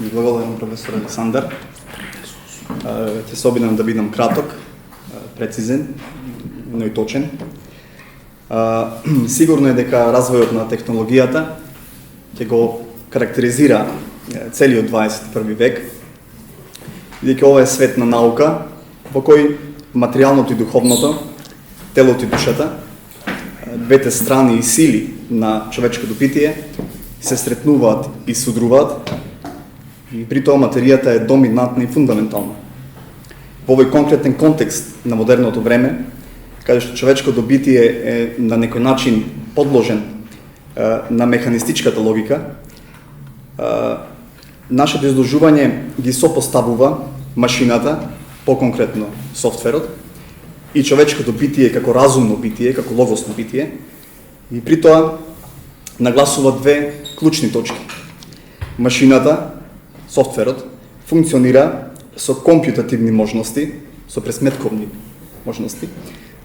Ви благодарам, професор Александар. Ќе се обидам да бидам краток, прецизен, но и точен. Сигурно е дека развојот на технологијата ќе го карактеризира целиот 21 век, бидејќи ова е свет на наука, во кој материјалното и духовното, телото и душата, двете страни и сили на човечкото битие се сретнуваат и судруваат, и при тоа материјата е доминантна и фундаментална. Во овој конкретен контекст на модерното време, каде што човечкото битие е на некој начин подложен на механистичката логика, нашето изложување ги сопоставува машината, поконкретно софтверот, и човечкото битие како разумно битие, како логосно битие, и при тоа нагласува две клучни точки. Машината, софтверот, функционира со компјутативни можности, со пресметковни можности,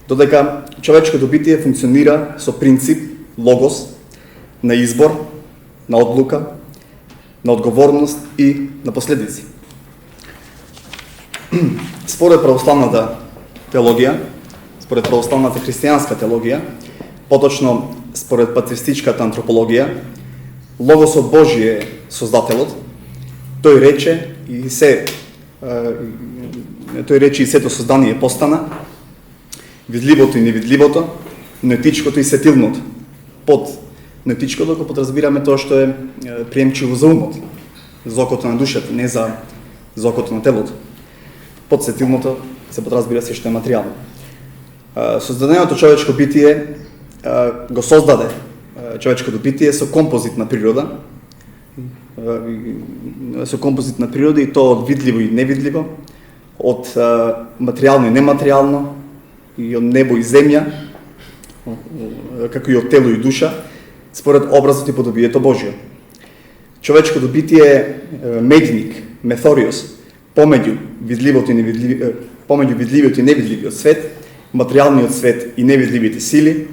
додека човечкото битие функционира со принцип, логос, на избор, на одлука, на одговорност и на последици. Според православната теологија, според православната христијанска теологија, поточно според патристичката антропологија, Логосот Божи е Создателот. Тој рече и сето создание постана, видливото и невидливото, неетичкото и сетилното. Под неетичкото го подразбираме тоа што е приемчиво за умот, за окото на душата, не за окото на телото. Под сетилното се подразбира се што е материјално. Создаденото човечко битие го создаде човечкото битие со композитна природа, и тоа од видливо и невидливо, од материјално и нематеријално, и од небо и земја, како и од тело и душа, според образот и подобието Божјо. Човечкото битие е меѓник, мефориос, помеѓу видливиот и невидливиот свет, материјалниот свет и невидливите сили,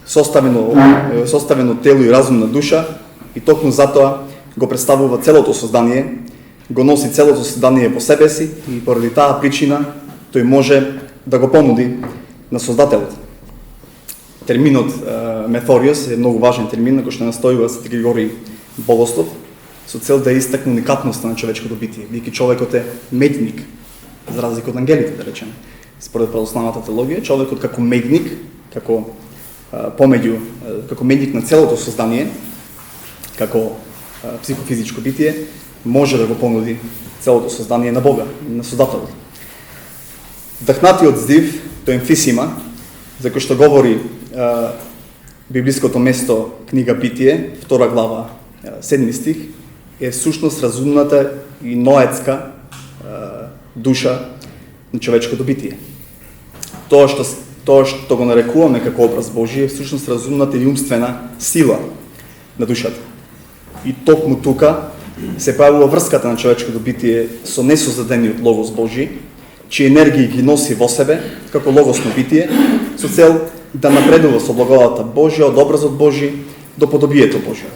составено тело и разумна душа, и токму затоа го представува целото создание, го носи целото создание во себе си, и поради таа причина тој може да го понуди на Создателот. Терминот мефориос е многу важен термин, на кој што настојува Свети Григорий Богослов, со цел да истакне уникатноста на човечкото битие, бидејќи човекот е меѓник, за разлика од ангелите, да речеме. Според православната теологија, човекот како меѓник, како меѓник на целото создание, како психофизичко битие, може да го понуди целото создание на Бога, на Создателот. Вдахнатиот здив, тој емфисима, за кој што говори библиското место книга Битие, 2 глава, 7 стих, е всушност разумната и ноетска душа на човечкото битие. Тоа што го нарекуваме како образ Божи е всушност разумната и умствена сила на душата. И токму тука се појавува врската на човечкото битие со несоздадениот Логос Божи, чии енергии ги носи во себе како логосно битие, со цел да напредува со благодата Божја од образот Божи до подобието Божјо.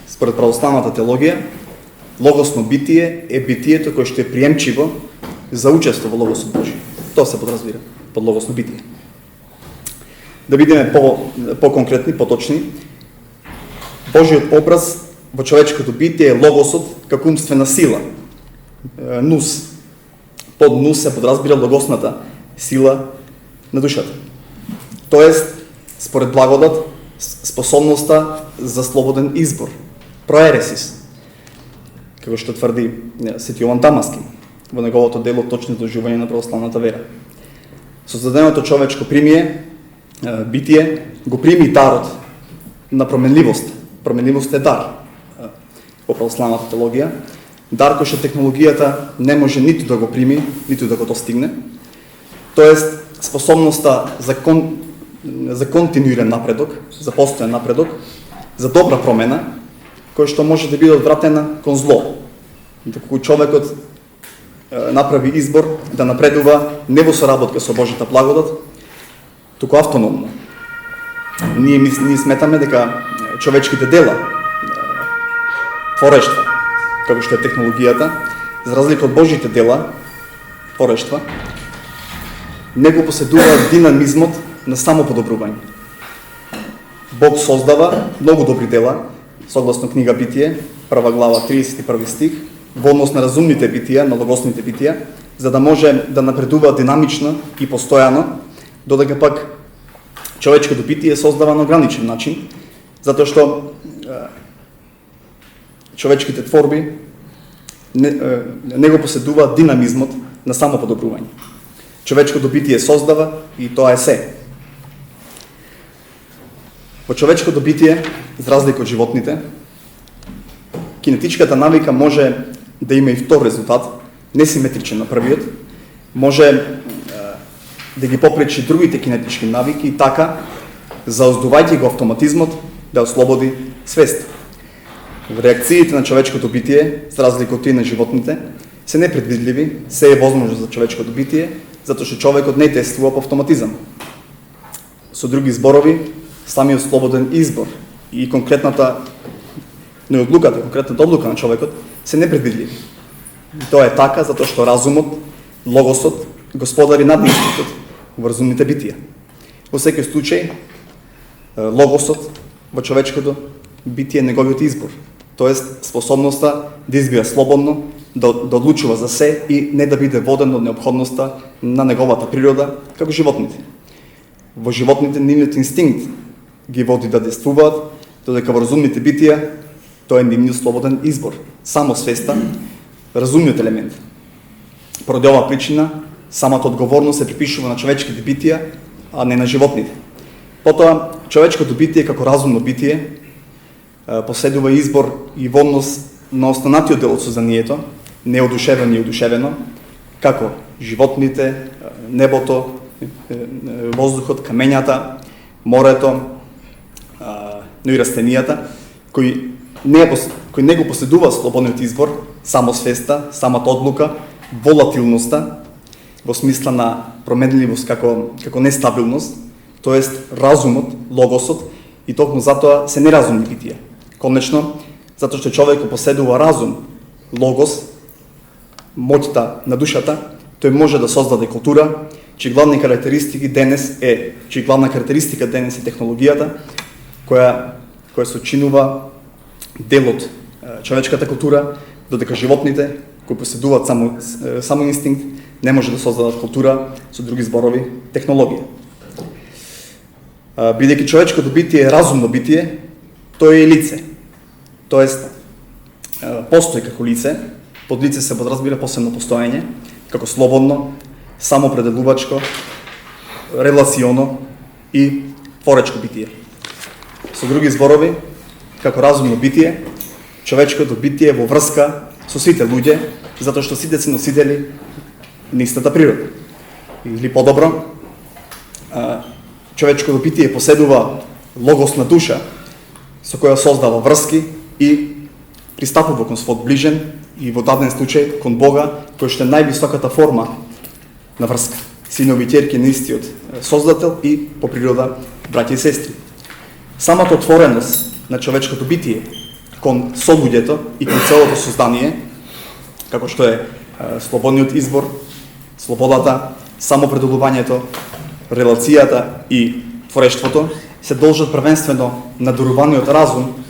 Според православната теологија, логосно битие е битието кое што е приемчиво за учество во Логосот Божи. Тоа се подразбира под логосно битие. Да бидеме по-конкретни, поточни, Божиот образ во човечкото битие е логосот како умствена сила, нус. Под нус се подразбира логосната сила на душата. Тоест, според благодат, способноста за слободен избор, проересис, како што тврди Свети Јован Дамаскин во неговото дело Точно изложување на православната вера. Создаденото човечко битие го прими дарот на променливост. Променливост е дар во православната теологија. Дар кој што технологијата не може ниту да го прими, ниту да го достигне. Тоест, способноста за континуиран напредок, за постојан напредок, за добра промена, која што може да биде одвратена кон зло. Доколку човекот направи избор да напредува не во соработка со Божјата благодат, туку автономно. Ние сметаме дека човечките дела, творештва, како што е технологијата, за разлика од Божите дела, творештва, него поседува динамизмот на самоподобрување. Бог создава многу добри дела, согласно книга Битие, 1 глава, 31 стих, во однос на разумните битија, на логосните битија, за да може да напредува динамично и постојано, додека пак човечкото битие е создава на ограничен начин, затоа што човечките творби не го поседува динамизмот на самоподобрување. Човечкото битие создава и тоа е се. Во човечкото битие, за разлика од животните, кинетичката навика може да има и втор резултат, несиметричен на првиот, може да ги попречи другите кинетички навики и така, заоздувајќи го автоматизмот, да ослободи свест. Реакциите на човечкото битие, за разлика од тие на животните, се непредвидливи, се е возможно за човечкото битие, затоа што човекот не действува по автоматизам. Со други зборови, самиот слободен избор и конкретната одлука на човекот се непредвидливи. И тоа е така затоа што разумот, логосот, господари над инстинктот во разумните битија. Во секој случај, логосот во човечкото битие е неговиот избор, тоест способноста да избира слободно, да одлучува за се и не да биде воден од неопходноста на неговата природа, како животните. Во животните нивниот инстинкт ги води да действуваат, додека во разумните битија тоа е нивниот слободен избор, само свеста, разумниот елемент. Поради оваа причина, самата одговорност се припишува на човечките битија, а не на животните. Потоа, човечкото битие како разумно битие поседува избор и во однос на останатиот дел од сознанието, неодушевено и одушевено, како животните, небото, воздухот, камењата, морето, но и растенијата, кои не го поседува слободниот избор, само свеста, самата одлука, волатилноста, во смисла на променливост како нестабилност, тоест разумот, логосот, и токму затоа се неразумни битија. Конечно, затоа што човекот поседува разум, логос, моќта на душата, тој може да создаде култура, чии главна карактеристика денес е технологијата, која сочинува дел од човечката култура, додека животните кои поседуваат само инстинкт не може да создадат култура, со други зборови, технологија. Бидејќи човечкото битие е разумно битие, тој е лице. Тоест, постои како лице, под лице се подразбира посебно постоење, како слободно, самопределувачко, релационо и творечко битие. Со други зборови, како разумно битие, човечкото битие е во врска со сите луѓе, затоа што сите се носители на истата природа. Или подобро, човечкото битие поседува логосна душа, со која создава врски и пристапува кон својот ближен и во даден случај кон Бога, кој што е највисоката форма на врска. Синови и ќерки на истиот создател и по природа браќа и сестри. Самата отвореност на човечкото битие кон солуѓето и кон целото создание, како што е слободниот избор, слободата, самопределувањето, релацијата и творештвото, се должат првенствено на даруваниот разум,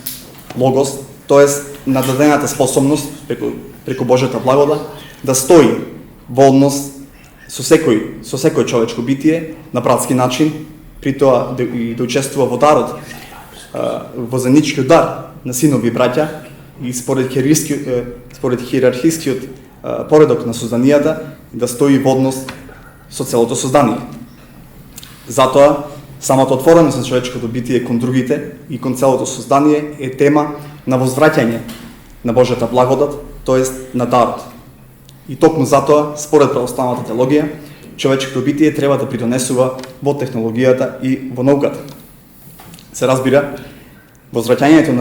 логос, тоест на дадената способност преку Божјата благода да стои во однос со секој човечко битие на братски начин, при тоа да учествува во дарот, во заедничкиот дар на синови и браќа и според хиерархискиот поредок на созданијата да стои во однос со целото создание. Затоа, самата отвореност на човечкото битие кон другите и кон целото создание е тема на возвраќање на Божјата благодат, тоест на дарот. И токму затоа, според православната теологија, човечкото битие треба да придонесува во технологијата и во науката. Се разбира, возвраќањето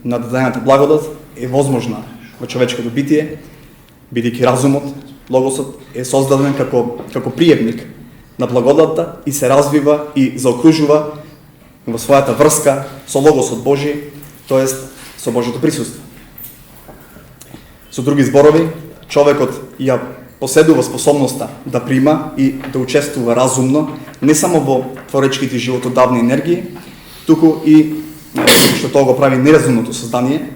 на дадената благодат е возможна во човечкото битие, бидејќи разумот, логосот е создаден како приемник на благодатта и се развива и заокружува во својата врска со логосот Божи, тоест со Божјото присуство. Со други зборови, човекот ја поседува способноста да прима и да учествува разумно, не само во творечките животодавни енергии, туку и, што тоа го прави неразумното создание,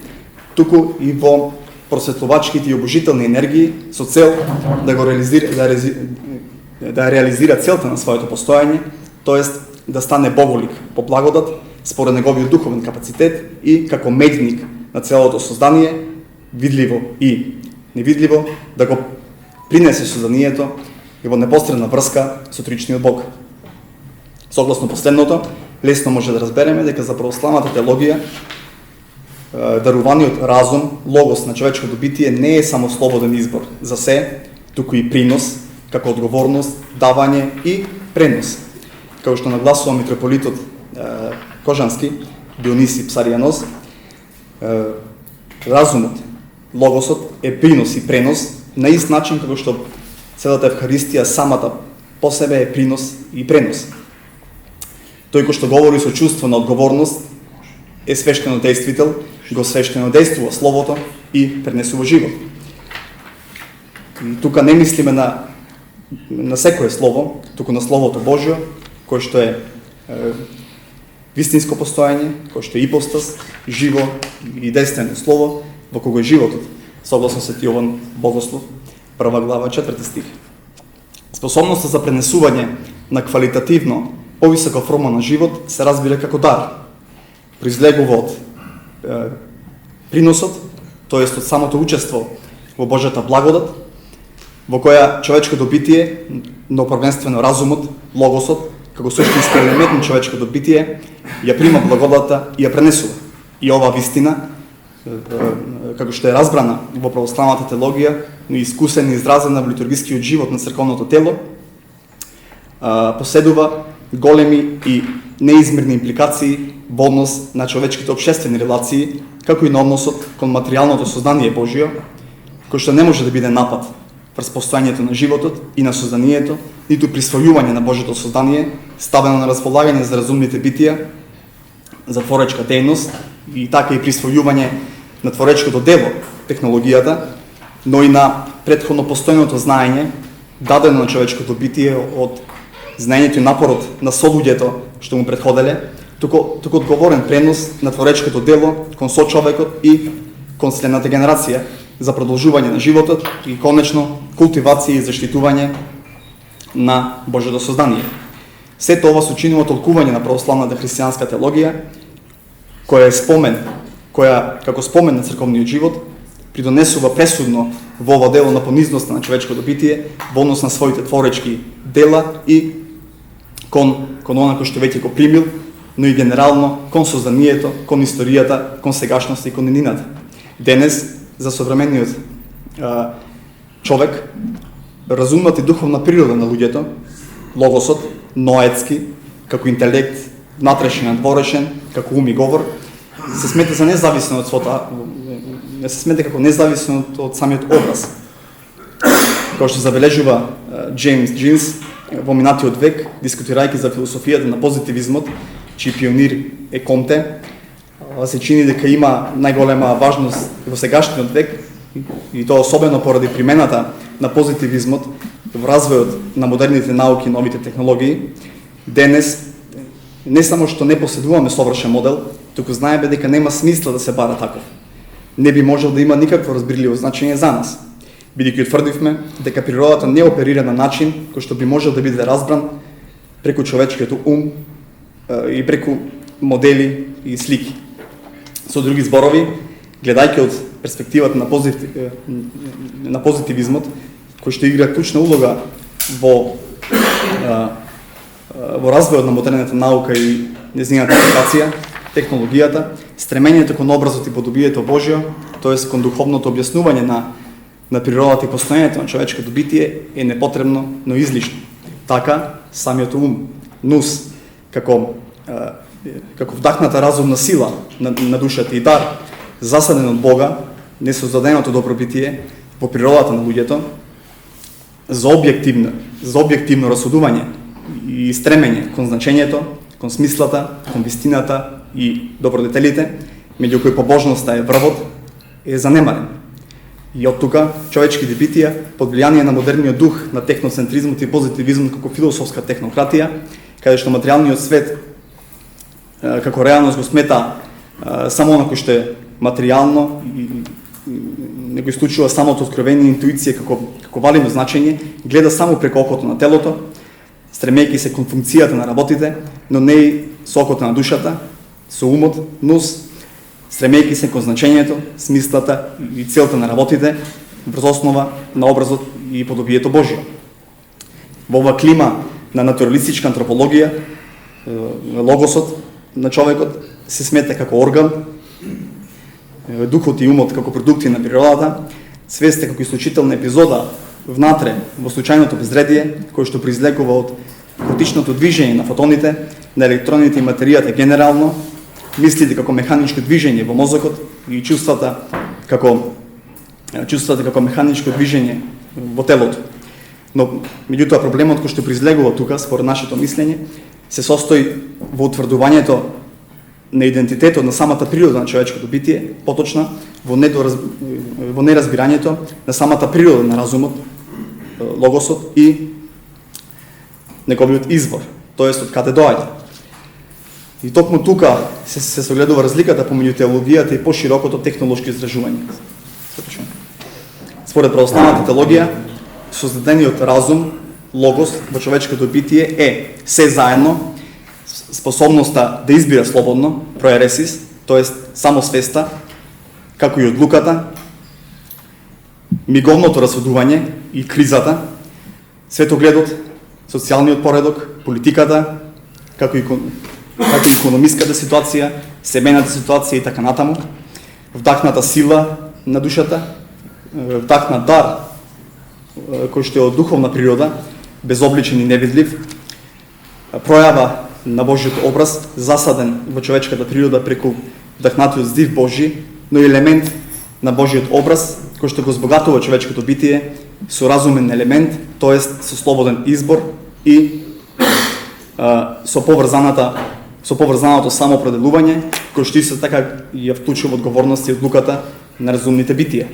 туку и во просветлувачките и обожителни енергии со цел да го реализира целта на своето постојање, тоест да стане боголик по благодат според неговиот духовен капацитет и како медник на целото создание, видливо и невидливо, да го принесе созданието и во непосредна врска со тричниот Бог. Согласно последното, лесно може да разбереме дека за православната теологија даруваниот разум, логос на човечкото битие не е само слободен избор за се, туку и принос, како одговорност, давање и пренос. Како што нагласува митрополитот Кожански, Диониси Псаријанос, разумот, логосот е принос и пренос на ист начин како што целата Евхаристија самата по себе е принос и пренос. Тој кој што говори со чувство на одговорност е свештено действител, го свештено действува Словото и пренесува живот. И тука не мислиме на секое Слово, туку на Словото Божјо, кој што е вистинско постојање, кој што е ипостас, живо и действено Слово, во кого е животот, согласно Свети Јован Богослов, 1 глава, 4 стих. Способноста за пренесување на квалитативно повисока форма на живот се разбира како дар. Произлегува од приносот, тоест од самото учество во Божјата благодат, во која човечкото битие, но првенствено разумот, логосот, како суштински елемент на човечкото битие, ја прима благодата и ја пренесува. И оваа вистина, како што е разбрана во православната теологија, но искусен и изразена во литургискиот живот на црковното тело, поседува големи и неизмерни импликации во однос на човечките општествени релации, како и на односот кон материјалното создание Божјо, кој што не може да биде напад врз постојањето на животот и на созданието, ниту присвојување на Божјото создание, ставено на располагање за разумните битија, за творечка дејност и така и присвојување на творечкото дело, технологијата, но и на претходно постојното знаење, дадено на човечкото битие од знаењето и напорот на солуѓето што му претходеле, туку одговорен пренос на творечкото дело кон сочовекот и кон следната генерација за продолжување на животот и конечно култивација и заштитување на Божјото создание. Сето ова се учинува толкување на православната христијанска теологија, која е спомен, која како спомен на црковниот живот придонесува пресудно во ова дело на понизноста на човечкото битие во однос на своите творечки дела и кон она кој што веќе го примил, но и генерално кон созданието, кон историјата, кон сегашноста и кон иднината. Денес, за современиот човек, разумната и духовна природа на луѓето, логосот, ноетски, како интелект, натрешен, надворешен, како ум и говор, се смета за независно од свота, се смета како независно од самиот образ. Како што забележува Джеймс Джинс во минатиот век, дискутирајќи за философијата на позитивизмот, чиј пионир е Комте, се чини дека има најголема важност во сегашниот век, и тоа особено поради примената на позитивизмот во развојот на модерните науки и новите технологии. Денес не само што не поседуваме совршен модел, туку знаеме дека нема смисла да се бара таков. Не би можел да има никакво разбирливо значење за нас, бидејќи утврдивме дека природата не оперира на начин кој што би можел да биде разбран преку човечкиот ум и преку модели и слики. Со други зборови, гледајќи од перспективата на позитивизмот, кој што игра клучна улога во развојот на модерната наука и нејзината апликација, технологијата, стремењето кон образот и подобието Божјо, тоест кон духовното објаснување на природата и постојањето на човечкото битие е непотребно, но излишно. Така, самиот ум, нус, како вдахната разумна сила на душата и дар, засаден од Бога, несоздаденото добробитие во природата на луѓето, за објективно расудување и стремење кон значењето, кон смислата, кон вистината и добродетелите, меѓу кои побожноста е врвот, е занемарен. И од тука човечките битија под влијание на модерниот дух, на техноцентризмот и позитивизмот како философска технократија, каде што материјалниот свет како реалност го смета само оно кој што е материјално и не го исклучува самото откровение, интуиција како валидно значење, гледа само преку окото на телото, стремејќи се кон функцијата на работите, но не и со окото на душата, со умот, нус, стремејќи се кон значењето, смислата и целта на работите, врз основа на образот и подобието Божјо. Во ова клима на натуралистичка антропологија, логосот на човекот се смета како орган, духот и умот како продукти на природата, свеста како исклучителна епизода внатре во случајното безредие, кој што произлегува од хаотичното движење на фотоните, на електроните и материјата генерално, мислите како механичко движење во мозокот и чувствата како механичко движење во телото. Но меѓутоа проблемот кој што произлегува тука според нашето мислење се состои во утврдувањето на идентитетот на самата природа на човечкото битие, поточна во неразбирањето на самата природа на разумот, логосот и неговиот извор, тоест од каде доаѓа. И токму тука се согледува разликата помеѓу теологијата и поширокото технолошко изражување. Според православната теологија, создадениот разум, логос во човечкото битие е се заедно способноста да избира слободно, проересис, тоест самосвеста, како и одлуката, миговното расудување и кризата, светогледот, социјалниот поредок, политиката, како и економиската ситуација, семејната ситуација и така натаму, вдахната сила на душата, вдахнат дар, кој што е од духовна природа, безобличен и невидлив, пројава на Божјиот образ, засаден во човечката природа преку вдахнатиот здив Божји, но елемент на Божјиот образ, кој што го збогатува човечкото битие со разумен елемент, тоест со слободен избор и со поврзаното самоопределување, кој што исто така ја вклучува одговорност и одлуката на разумните битија.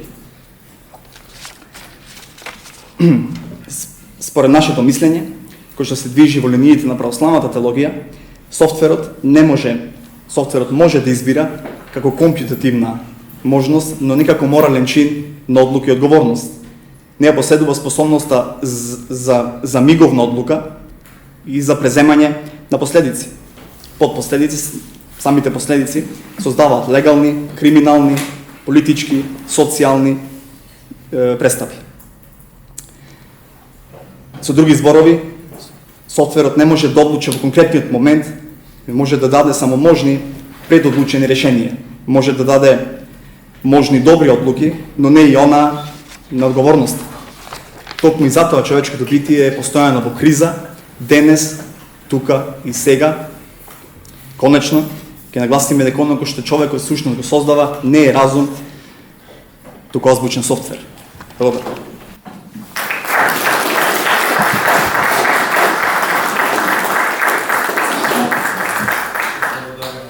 Според нашето мислење, кој што се движи во линиите на православната теологија, софтверот може да избира како компјутативна можност, но не како морален чин на одлука и одговорност. Не поседува способноста за миговна одлука и за преземање на последици. Под последици, самите последици создаваат легални, криминални, политички, социјални престапи. Со други зборови, софтверот не може да одлучи во конкретниот момент, може да даде само можни предодлучени решенија. Може да даде можни добри одлуки, но не и она на одговорност. Токму и затоа човечкото битие е постојано во криза, денес, тука и сега. Конечно, ќе нагласиме дека оно што човекот сушност го создава не е разум, туку азбучен софтвер. Благодарам.